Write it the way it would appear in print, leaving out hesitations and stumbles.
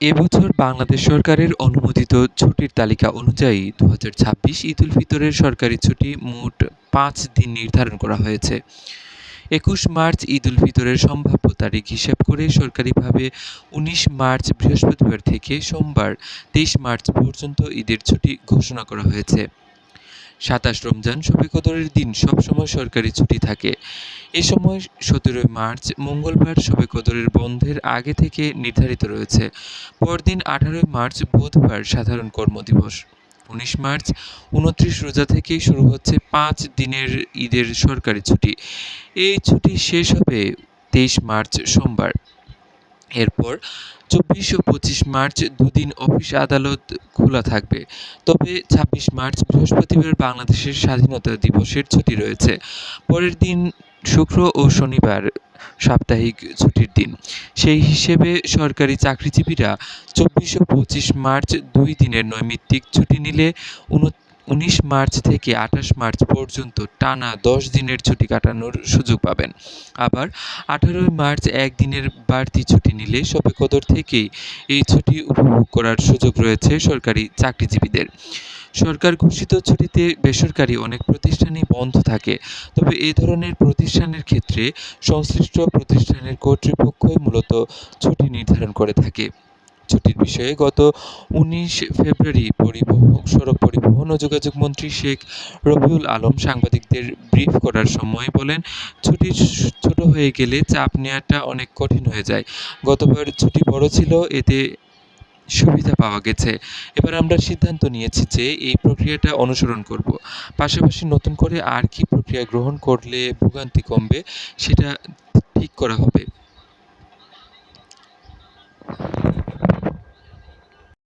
এবছর বাংলাদেশ সরকারের অনুমোদিত ছুটির তালিকা অনুযায়ী ২০২৬ ঈদুল ফিতরের সরকারি ছুটি মোট ৫ দিন নির্ধারণ করা হয়েছে। ২১ মার্চ ঈদুল ফিতরের সম্ভাব্য তারিখ হিসাব করে সরকারিভাবে ১৯ মার্চ বৃহস্পতিবার থেকে সোমবার ২৩ মার্চ পর্যন্ত ঈদের ছুটি ঘোষণা করা হয়েছে। ২৭ রমজান শবে কদরের দিন সবসময় সরকারি ছুটি থাকে। এ সময় ১৭ মার্চ মঙ্গলবার শবে কদরের বন্ধের আগে থেকে নির্ধারিত রয়েছে। পরদিন ১৮ মার্চ বুধবার সাধারণ কর্মদিবস। ১৯ মার্চ ২৯ রোজা থেকেই শুরু হচ্ছে ৫ দিনের ঈদের সরকারি ছুটি। এই ছুটি শেষ হবে ২৩ মার্চ সোমবার। এরপর ২৪ ও ২৫ মার্চ দুদিন অফিস আদালত খোলা থাকবে। তবে ২৬ মার্চ বৃহস্পতিবার বাংলাদেশের স্বাধীনতা দিবসের ছুটি রয়েছে। পরের দিন শুক্র ও শনিবার সাপ্তাহিক ছুটির দিন। সেই হিসেবে সরকারি চাকরিজীবীরা ২৪ ও ২৫ মার্চ ২ দিনের নৈমিত্তিক ছুটি নিলে ১৯ মার্চ থেকে ২৮ মার্চ পর্যন্ত টানা ১০ দিনের ছুটি কাটানোর সুযোগ পাবেন। আবার ১৮ মার্চ একদিনের বাড়তি ছুটি নিলে শবে কদর থেকেই এই ছুটি উপভোগ করার সুযোগ রয়েছে সরকারি চাকরিজীবীদের। সরকার ঘোষিত ছুটিতে বেসরকারি অনেক প্রতিষ্ঠানই বন্ধ থাকে। তবে এ ধরনের প্রতিষ্ঠানের ক্ষেত্রে সংশ্লিষ্ট প্রতিষ্ঠানের কর্তৃপক্ষই মূলত ছুটি নির্ধারণ করে থাকে। ছুটির বিষয়ে গত ১৯ ফেব্রুয়ারি সড়ক পরিবহন ও যোগাযোগ মন্ত্রী শেখ রবিউল আলম সাংবাদিকদের ব্রিফ করার সময় বলেন, ছুটি ছোট হয়ে গেলে চাপ নেওয়াটা অনেক কঠিন হয়ে যায়। গতবার ছুটি বড় ছিল, এতে সুবিধা পাওয়া গেছে। এবার আমরা সিদ্ধান্ত নিয়েছি যে এই প্রক্রিয়াটা অনুসরণ করব। পাশাপাশি নতুন করে আর কি প্রক্রিয়া গ্রহণ করলে ভোগান্তি কমবে সেটা ঠিক করা হবে।